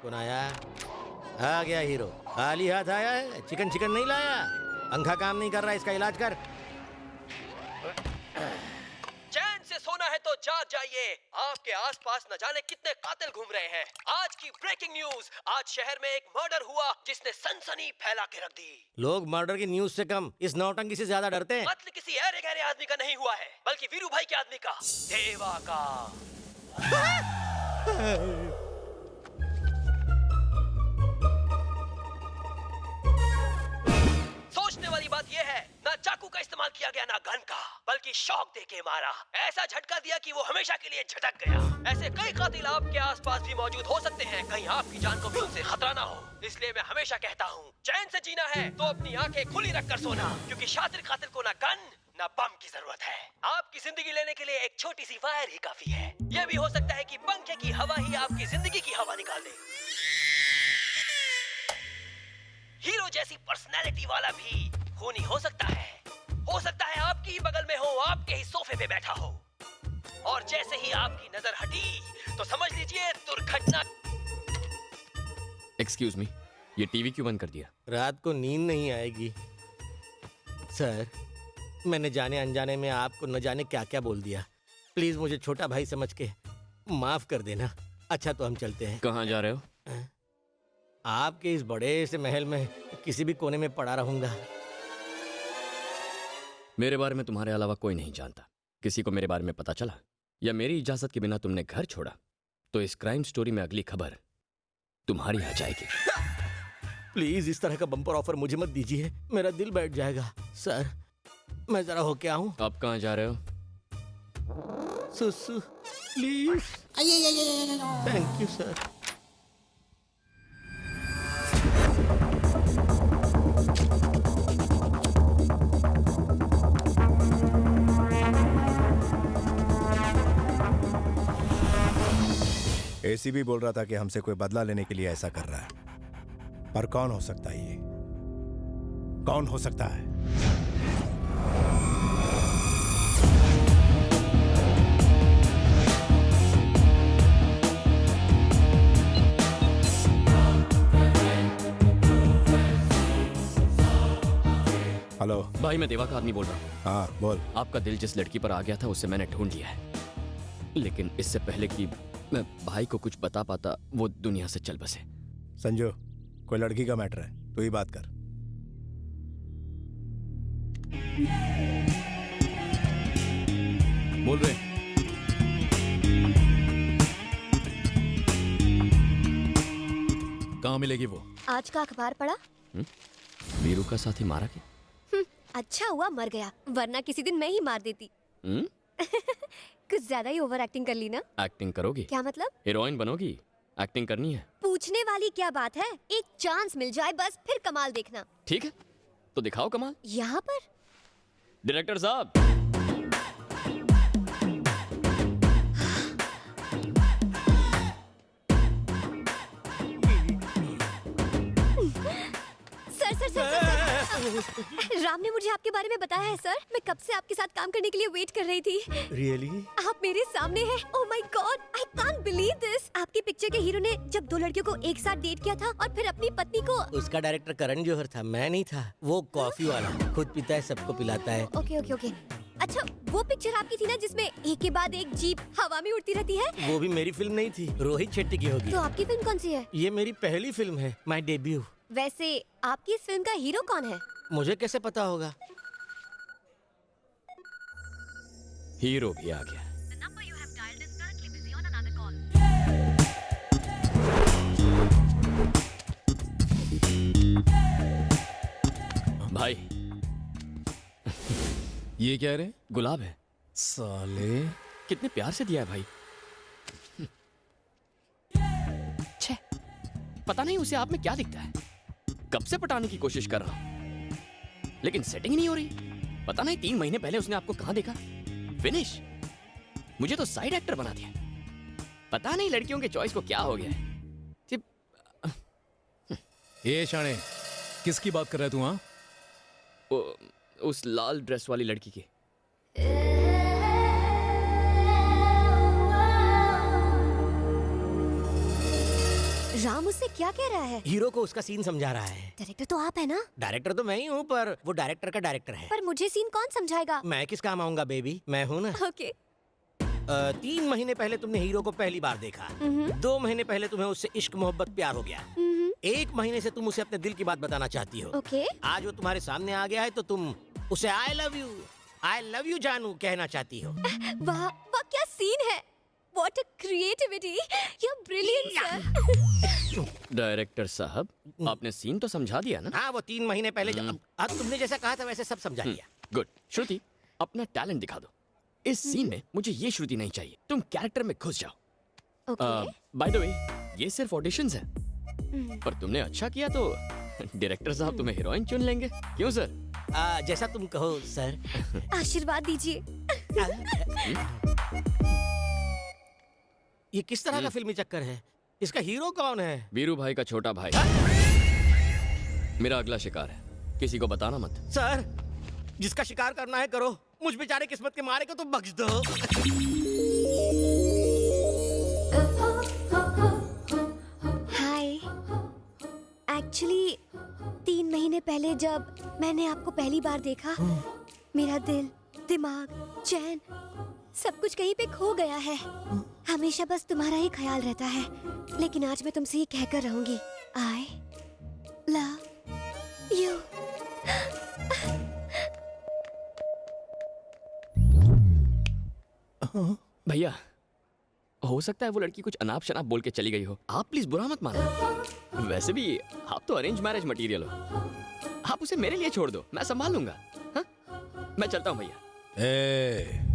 कौन आया? आ गया हीरो। खाली हाथ आया है? चिकन चिकन नहीं लाया? पंखा काम नहीं कर रहा, इसका इलाज कर। चैन से सोना है तो जाग जाइए। आपके आसपास न जाने कितने कातिल घूम रहे हैं। आज की ब्रेकिंग न्यूज। आज शहर में एक मर्डर हुआ जिसने सनसनी फैला के रख दी। लोग मर्डर की न्यूज से कम इस नौटंकी से ज्यादा डरते हैं। मतलब किसी अरे गहरे आदमी का नहीं हुआ है, बल्कि वीरू भाई के आदमी का, देवा का। सोचने वाली बात यह है, ना चाकू का इस्तेमाल किया गया, ना गन का, बल्कि शॉक देके मारा। ऐसा झटका दिया कि वो हमेशा के लिए झटक गया। ऐसे कई कातिल आपके आसपास भी मौजूद हो सकते हैं। कहीं आपकी जान को भी उनसे खतरा ना हो। इसलिए मैं हमेशा कहता हूँ, चैन से जीना है तो अपनी आंखें खुली रखकर सोना, क्योंकि शातिर कातिल को ना गन ना बम की जरूरत है। आपकी जिंदगी लेने के लिए एक छोटी सी वायर ही काफी है। यह भी हो सकता है कि पंखे की हवा ही आपकी जिंदगी की हवा निकाल दे। हीरो जैसी पर्सनैलिटी वाला भी खूनी हो सकता है। हो सकता है आपकी ही बगल में हो, आपके ही सोफे पे बैठा हो, और जैसे ही आपकी नजर हटी तो समझ लीजिए दुर्घटना। एक्सक्यूज मी, ये टीवी क्यों बंद कर दिया? रात को नींद नहीं आएगी। सर, मैंने जाने अनजाने में आपको न जाने क्या क्या बोल दिया। प्लीज मुझे छोटा भाई समझ के माफ कर देना। अच्छा तो हम चलते हैं। कहाँ जा रहे हो? आपके इस बड़े से महल में किसी भी कोने में पड़ा रहूंगा। मेरे बारे में तुम्हारे अलावा कोई नहीं जानता। किसी को मेरे बारे में पता चला या मेरी इजाजत के बिना तुमने घर छोड़ा तो इस क्राइम स्टोरी में अगली खबर तुम्हारी आ जाएगी। प्लीज इस तरह का बम्पर ऑफर मुझे मत दीजिए, मेरा दिल बैठ जाएगा। सर, मैं जरा होके आऊं। अब कहाँ जा रहे हो? सुसु please. Thank you sir. ACB बोल रहा था कि हमसे कोई बदला लेने के लिए ऐसा कर रहा है, पर कौन हो सकता है ये? कौन हो सकता है? हेलो भाई, मैं देवा का आदमी बोल रहा हूँ। हाँ बोल। आपका दिल जिस लड़की पर आ गया था उसे मैंने ढूंढ लिया है, लेकिन इससे पहले कि मैं भाई को कुछ बता पाता वो दुनिया से चल बसे। संजू, कोई लड़की का मैटर है, तू ही बात कर। बोल रहे। कहाँ मिलेगी वो? आज का अखबार पढ़ा? वीरू का साथी मारा क्या? अच्छा हुआ मर गया, वरना किसी दिन मैं ही मार देती। कुछ ज्यादा ही ओवर एक्टिंग कर ली ना? एक्टिंग करोगी? क्या मतलब? हीरोइन बनोगी? एक्टिंग करनी है? पूछने वाली क्या बात है, एक चांस मिल जाए बस, फिर कमाल देखना। ठीक है, तो दिखाओ कमाल। यहाँ पर डायरेक्टर साहब। Sir sir sir, sir. Ram ने मुझे आपके बारे में बताया है सर। मैं कब से आपके साथ काम करने के लिए वेट कर रही थी। रियली? आप मेरे सामने हैं। Oh my God, I can't believe this. आपकी पिक्चर के हीरो ने जब दो लड़कियों को एक साथ डेट किया था और फिर अपनी पत्नी को। उसका डायरेक्टर करण जौहर था, मैं नहीं था। वो कॉफी वाला खुद पीता है, सबको पिलाता है। Okay okay okay. अच्छा, वो पिक्चर आपकी थी ना जिसमें एक के बाद एक जीप हवा में उड़ती रहती है? वो भी मेरी फिल्म नहीं थी, रोहित शेट्टी की होगी। तो आपकी फिल्म कौन सी है? ये मेरी पहली फिल्म है, माय डेब्यू। वैसे आपकी इस फिल्म का हीरो कौन है? मुझे कैसे पता होगा? हीरो भी आ गया। भाई, ये क्या रे? गुलाब है। साले, कितने प्यार से दिया है भाई। छे, पता नहीं उसे आप में क्या दिखता है। कब से पटाने की कोशिश कर रहा हूं, लेकिन सेटिंग नहीं हो रही। पता नहीं 3 महीने पहले उसने आपको कहां देखा। फिनिश। मुझे तो साइड एक्टर बना दिया। पता नहीं लड़कियों के चॉइस को क्या हो गया है। ये शाणे, किसकी बात कर रहा है तू? हाँ, उस लाल ड्रेस वाली लड़की की। राम उससे क्या कह रहा है? हीरो को उसका सीन समझा रहा है। डायरेक्टर तो आप है ना? डायरेक्टर तो मैं ही हूँ, पर वो डायरेक्टर का डायरेक्टर है। पर मुझे सीन कौन समझाएगा? मैं किस काम आऊंगा बेबी, मैं हूँ ना। ओके। 3 महीने पहले तुमने हीरो को पहली बार देखा। 2 महीने पहले तुम्हें उससे इश्क मोहब्बत प्यार हो गया। 1 महीने से तुम उसे अपने दिल की बात बताना चाहती हो। ओके। आज वो तुम्हारे सामने आ गया है तो तुम उसे आई लव यू जानू कहना चाहती हो। वाह वाह, क्या सीन है! What a creativity! You're brilliant, sir. Director साहब, आपने सीन तो समझा दिया ना? हाँ, वो 3 महीने पहले अब तुमने जैसा कहा था वैसे सब समझा दिया। गुड। श्रुति, अपना टैलेंट दिखा दो। इस सीन में मुझे ये श्रुति नहीं चाहिए, तुम कैरेक्टर में घुस जाओ। Okay. बाय द वे, ये सिर्फ ऑडिशंस हैं, पर तुमने अच्छा किया तो डायरेक्टर साहब तुम्हें हीरोइन चुन लेंगे। क्यों सर? जैसा तुम कहो सर। आशीर्वाद दीजिए। ये किस तरह का फिल्मी चक्कर है? इसका हीरो कौन है? वीरू भाई का छोटा भाई। मेरा अगला शिकार है, किसी को बताना मत। सर, जिसका शिकार करना है करो, मुझ बेचारे किस्मत के मारे को तो बख्श दो। हाय। एक्चुअली 3 महीने पहले जब मैंने आपको पहली बार देखा, मेरा दिल, दिमाग, चैन सब कुछ कहीं पे खो गया है। हमेशा बस तुम्हारा ही ख्याल रहता है, लेकिन आज मैं तुमसे ये कहकर रहूंगी, आई लव यू। भैया, हो सकता है वो लड़की कुछ अनाप शनाप बोल के चली गई हो। आप प्लीज बुरा मत मानो। वैसे भी आप तो अरेंज मैरिज मटेरियल हो। आप उसे मेरे लिए छोड़ दो, मैं संभाल लूंगा। हाँ? मैं चलता हूँ भैया। ए,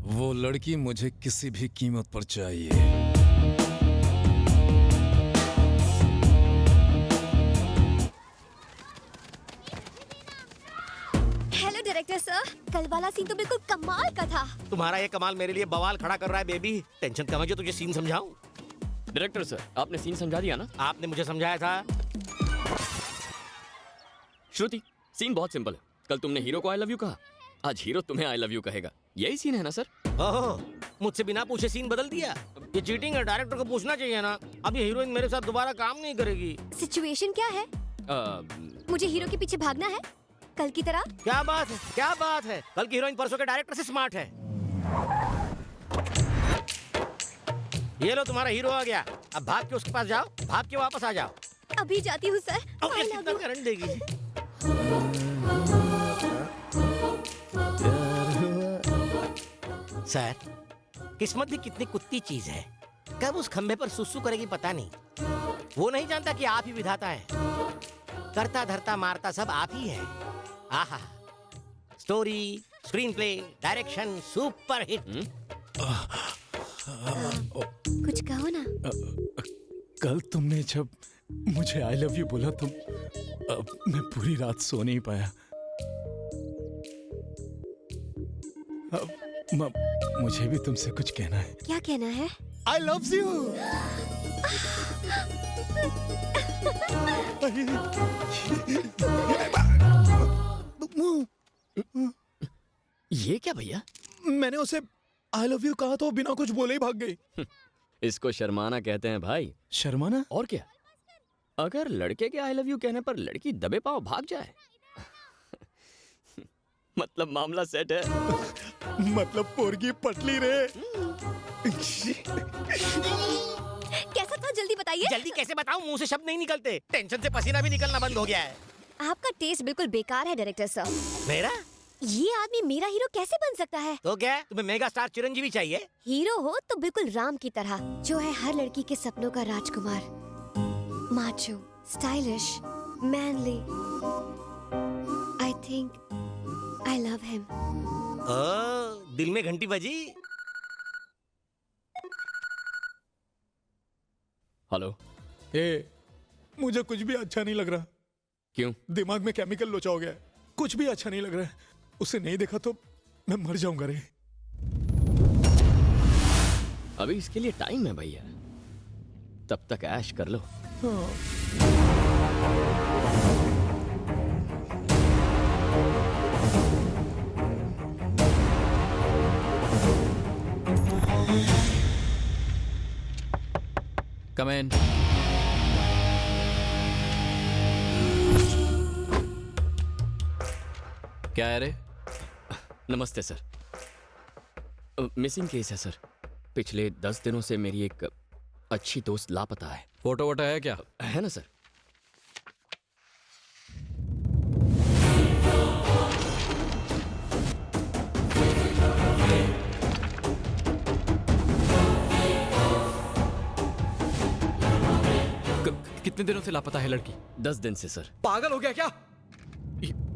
वो लड़की मुझे किसी भी कीमत पर चाहिए। हेलो डायरेक्टर सर, कल वाला सीन तो बिल्कुल कमाल का था। तुम्हारा ये कमाल मेरे लिए बवाल खड़ा कर रहा है बेबी। टेंशन कम है जो तुझे सीन समझाऊं। डायरेक्टर सर, आपने सीन समझा दिया ना? आपने मुझे समझाया था। श्रुति, सीन बहुत सिंपल है। कल तुमने हीरो को आई लव यू कहा, आज हीरो तुम्हें आई लव यू कहेगा। यही सीन है ना सर? ओह, मुझसे बिना पूछे सीन बदल दिया। ये चीटिंग है, डायरेक्टर को पूछना चाहिए ना। अब ये हीरोइन मेरे साथ दोबारा काम नहीं करेगी। सिचुएशन क्या है? मुझे हीरो के पीछे भागना है कल की तरह? क्या बात है, क्या बात है। कल की हीरोइन परसों के डायरेक्टर से स्मार्ट है। ये लो, तुम्हारा हीरो आ गया। अब भाग के उसके पास जाओ, भाग के वापस आ जाओ। अभी जाती हूँ सर। अब ये कितना करंट देगी? सर, किस्मत भी कितनी कुत्ती चीज है। कब उस खंबे पर सुसु करेगी पता नहीं। वो नहीं जानता कि आप ही विधाता है। करता धरता मारता सब आप ही है। आहा, story, screen play, direction super hit. कुछ कहो ना। कल तुमने जब मुझे आई लव यू बोला तो मैं पूरी रात सो नहीं पाया। मुझे भी तुमसे कुछ कहना है। क्या कहना है? I love you. ये क्या भैया? मैंने उसे आई लव यू कहा तो बिना कुछ बोले ही भाग गई। इसको शर्माना कहते हैं भाई। शर्माना? और क्या? अगर लड़के के आई लव यू कहने पर लड़की दबे पांव भाग जाए मतलब मामला सेट है। मतलब पोरगी पटली रे। कैसा था, जल्दी बताइए। जल्दी कैसे बताऊं, मुंह से शब्द नहीं निकलते। टेंशन से पसीना भी निकलना बंद हो गया है। आपका टेस्ट बिल्कुल बेकार है डायरेक्टर साहब। मेरा? ये आदमी मेरा हीरो कैसे बन सकता है? तो क्या तुम्हें मेगा स्टार चिरंजीवी चाहिए? हीरो हो तो बिल्कुल राम की तरह, जो है हर लड़की के सपनों का राजकुमार। Macho, stylish, manly. I think I love him. Oh, दिल में घंटी बजी। हेलो। मुझे कुछ भी अच्छा नहीं लग रहा। क्यों? दिमाग में केमिकल लोचा हो गया है। कुछ भी अच्छा नहीं लग रहा है। उसे नहीं देखा तो मैं मर जाऊंगा रे। अभी इसके लिए टाइम है भैया, तब तक ऐश कर लो। कम इन। क्या है रे? नमस्ते सर। मिसिंग केस है सर। पिछले 10 दिनों से मेरी एक अच्छी दोस्त लापता है। फोटो वोटो है क्या? है ना सर? कितने दिनों से लापता है लड़की? 10 दिन से सर। पागल हो गया क्या?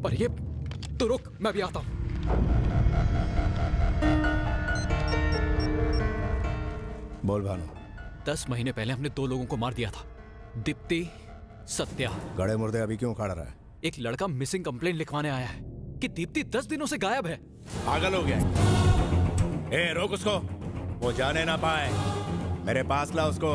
पर ये तो रुक, मैं भी आता हूं। बोल भानु। 10 महीने पहले हमने 2 लोगों को मार दिया था, दीप्ति, सत्या। गड़े मुर्दे अभी क्यों उखाड़ रहा है? एक लड़का मिसिंग कंप्लेंट लिखवाने आया है कि दीप्ति 10 दिनों से गायब है। पागल हो गया? ए, रोक उसको, वो जाने ना पाए। मेरे पास ला उसको।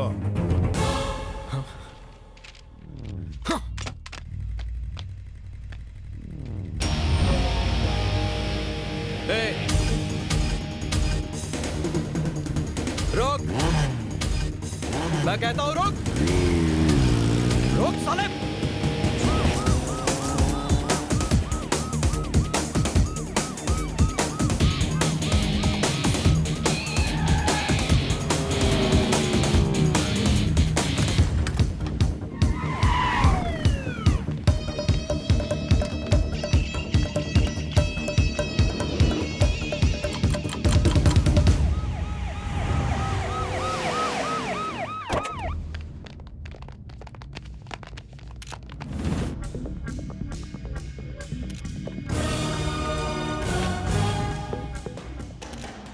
रोक, मैं कहता हूं रोक, रोक साले।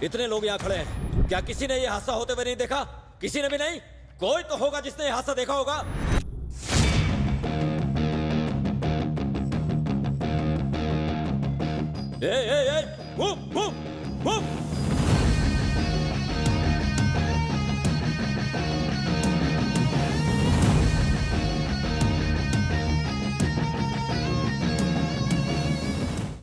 इतने लोग यहाँ खड़े हैं, क्या किसी ने ये हादसा होते हुए नहीं देखा? किसी ने भी नहीं? कोई तो होगा जिसने ये हादसा देखा होगा। ए, मूव, मूव, मूव।